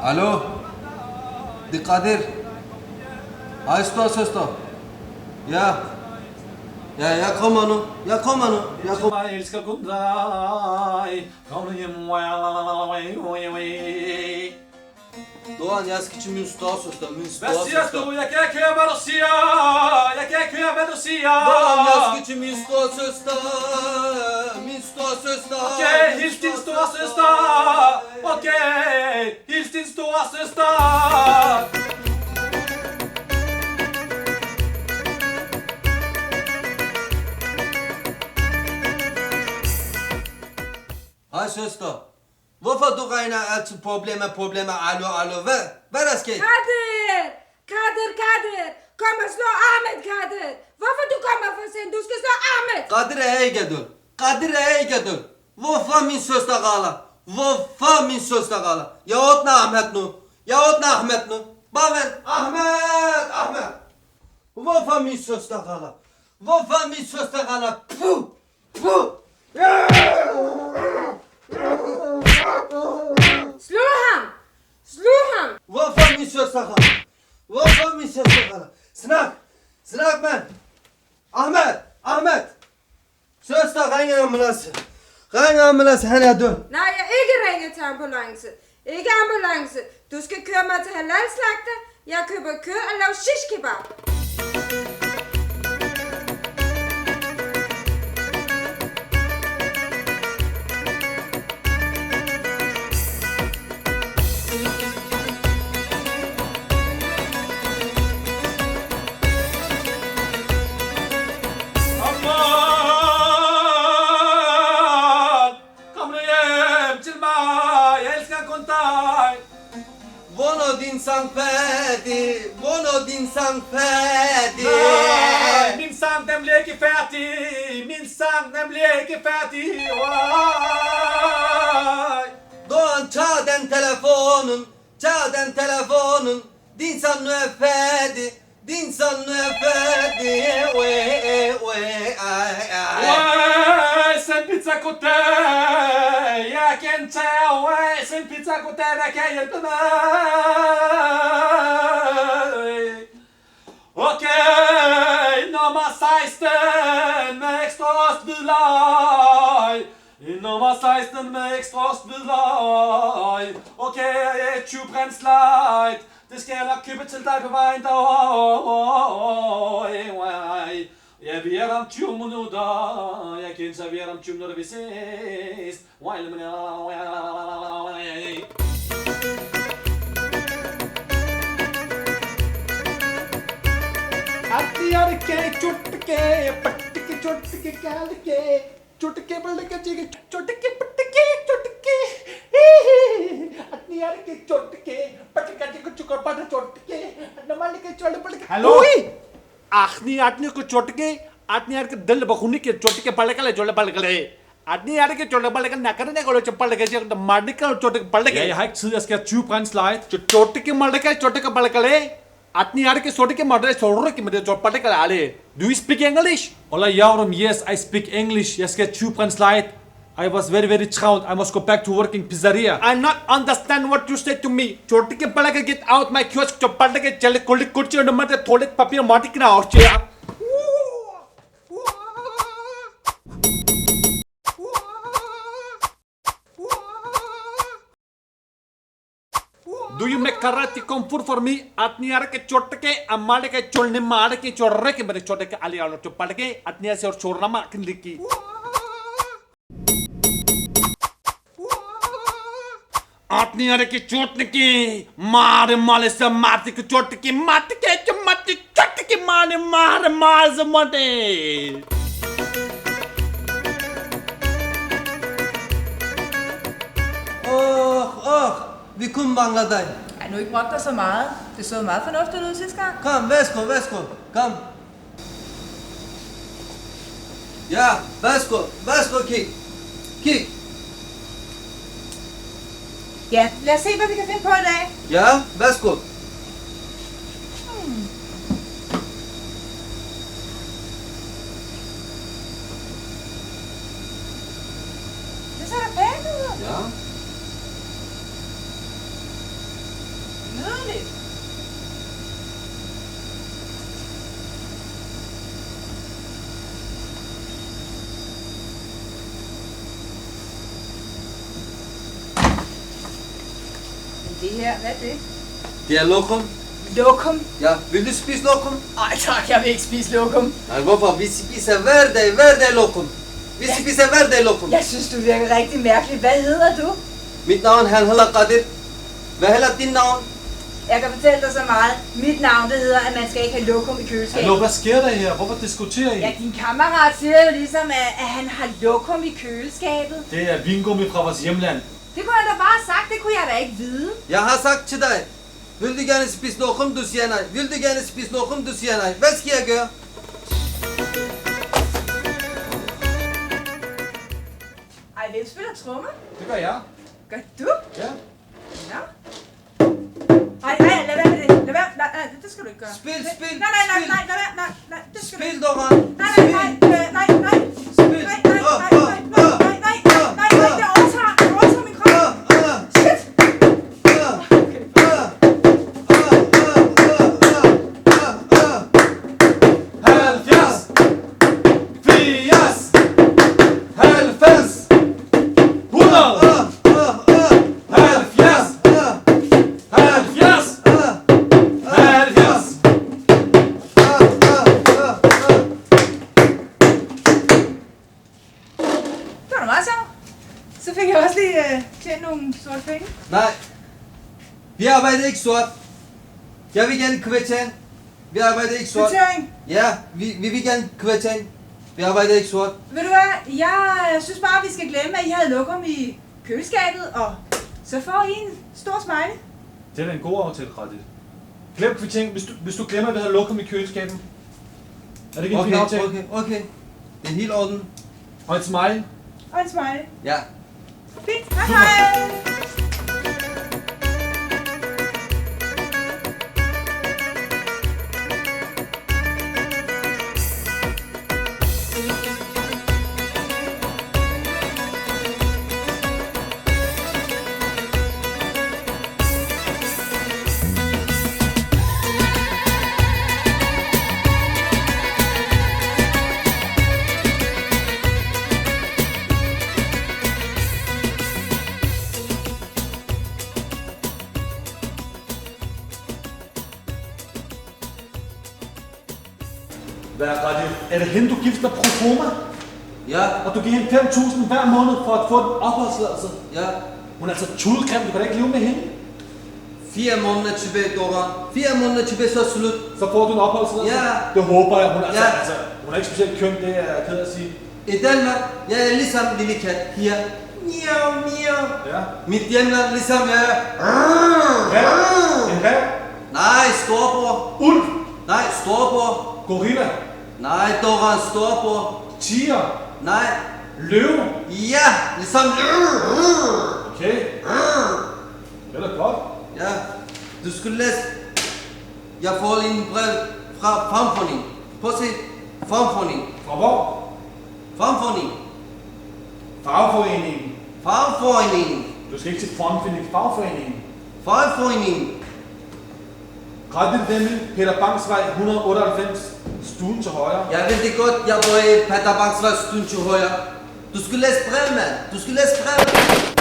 Alo. Dikkatir. Aysto sesto. Ja. Jeg kommer nu. Jeg kommer nu. Jeg kommer. Jeg elsker kun dig. Kom nu hjem. Doğan yaz için min stor søster. Min stor Hvad siger søster. du? Jeg kan ikke høre, hvad du siger. Jeg kan ikke høre, hvad du siger. Doğan yaz için min stor søster. Min stor søster. Okay, hils din store søster. Okay, hils din store søster. Hej søster. Hvorfor du regner altid problemer? Allo. Hvad der sket? Kadir. Kom og slå Ahmed, Kadir. Hvorfor du kommer for sent? Du skal slå Ahmed. Kadir er ikke død. Hvorfor min søster gala? Hvorfor min søster gala? Jeg åbner Ahmed nu. Bare vent. Ahmed. Hvorfor min søster gala? Puh. Slå ham. Hvorfor min søster gala? Snak, mand. Ahmed. Søster, ring ambulance. Han er død. Nej, jeg ikke ringer til ambulance. Ikke ambulance. Du skal køre mig til halalslagter. Jeg køber kød og laver shish kebab. Kom nu hjem til mig. Jeg elsker kun dig. Hvornår din sang færdig? Nej, min sang den bliver ikke færdig. Doğan tag den telefonen. Din sang nu er færdig. Send pizza goddag. Jeg gentager away. Send pizza goddag, der kan hjælpe mig. Okay, nummer 16 med ekstra osthvidløg. Nummer 16 med ekstra osthvidløg. Okay, 20 Prince Light. Det skal jeg nok købe til dig på vejen derovre. Ja, vi er der om 20 minutter. Jeg kan servere om 20 minutter, vi ses. Hello आखनी आटनी को चोटके आटनी आट के दिल बखुनी के चोटके पड़े कले जोड़े पड़े कले आटनी आट के चोटके पड़े कले नकर ने कोलो चप्पल लगे जे मारने का चोटके पड़े के jeg har ikke tid jeg skal have 20 Prince Light चोटके मरने का चोटके पड़े कले आटनी आट के चोटके मरने छोड़ के मेरे चोट पड़े कले आले do you speak English Ola Yavrum yes I speak English jeg skal have 20 Prince Light I was very trapped. I must go back to working pizzeria. I not understand what you said to me. छोटे के बड़ा के get out my kiosk. चप्पल के चले कोल्ड कुर्सी और नंबर थोड़े पपिया माटी की ना और chia. Do you make karate kung fu for me? आत्नियार के छोटे के अम्माले के चोलने मारे के चोर्रे के मेरे छोटे के आलियालो चप्पल के आत्नियार से और चोरना मा किंलिकी. आटनी अरे की चोट की मारे माले से मारती की चोट की मारती के चमटी चोट की मारे मार से मटे Vi kunne mangle dig. Ej, nu ikke brokke dig så meget. Det så meget fornuftigt ud sidste gang. Kom, værsgo. Kom. Ja, værsgo, kig. Ja, lad os se, hvad vi kan finde på i dag. Ja, værsgo. Det ser da pænt ud. Ja. Det her, hvad er det? Det er lokum. Lokum? Ja, vil du spise lokum? Ej tak, jeg vil ikke spise lokum. Nej, hvorfor? Vi spiser hver dag lokum. Vi spiser hver dag lokum. Jeg synes, du virker rigtig mærkelig. Hvad hedder du? Mit navn han hedder Qadir. Hvad hedder din navn? Jeg kan fortælle dig så meget. Mit navn, det hedder, at man skal ikke have lokum i køleskabet. Hallo, hvad sker der her? Hvorfor diskuterer I? Ja, din kammerat siger jo ligesom, at han har lokum i køleskabet. Det er vingummi fra vores hjemland. Det kunne jeg da bare have sagt, det kunne jeg da ikke vide. Jeg har sagt til dig. Vil du gerne spise lokum? Du siger nej. Vil du gerne spise lokum? Du siger nej. Hvad skal jeg gøre? Ej, hvem spiller trommer? Det gør jeg. Gør du? Ja. Ja. Ej, lad være med det. Lad være. Nej, det skal du ikke gøre. Spil. Nej, det skal du Spil, ikke. Doran. Nej, Spil. nej, Spil. det overtager min krop. Shit. Det var da meget sjovt. Så fik jeg også lige tjent nogle sorte penge. Nej. Vi arbejder ikke sort. Jeg vil gerne kvittering. Vi arbejder ikke sort. Kvittering. Ja, vi vil gerne kvittering. Vi arbejder ikke sort. Ved du hvad, jeg synes bare, vi skal glemme, at I havde lokum i køleskabet, og så får I en stor smiley. Det er da en god aftale, Radit. Glem kvittering, hvis du glemmer, at vi havde lokum i køleskabet. Er det ikke en fin aftale? Okay. Det er helt orden. Og et smile. Og en smiley. Ja. Fint, hej. Hvad er Radit? Er det hende, du gifter pro forma? Ja. Og du giver hende 5.000 hver måned for at få en opholdstilladelse? Ja. Hun er altså tudegrim, du kan da ikke leve med hende. 4 måneder tilbage, Doran. 4 måneder tilbage, så slut. Så får du en opholdstilladelse? Ja. Det håber jeg. Hun er, Ja. hun er ikke specielt køn, det er jeg ked af at sige. I Danmark, jeg er ligesom lille kat her. Miau, miau. Ja. Mit hjemland ligesom jeg er. En hvad? Nej, storbror. Ulv. Nej, storbror. Gorilla. Nej, Doran, storbror. Tiger. Nej. Løve. Ja, ligesom Okay. Det er da godt. Ja, du skulle læse. Jeg får en brev fra Fagforeningen. Prøv at se. Fagforeningen. Fra hvor? Fagforeningen. Fagforeningen. Fagforeningen. Du skal ikke til fagforeningen. Fagforeningen. Fagforeningen. Radit Demme, Peter Bangsvej 198, stuen til højre. Jeg ved det godt, jeg bor i Peter Bangsvej stuen til højre. Du skulle læse brev, mand. Du skulle læse brev.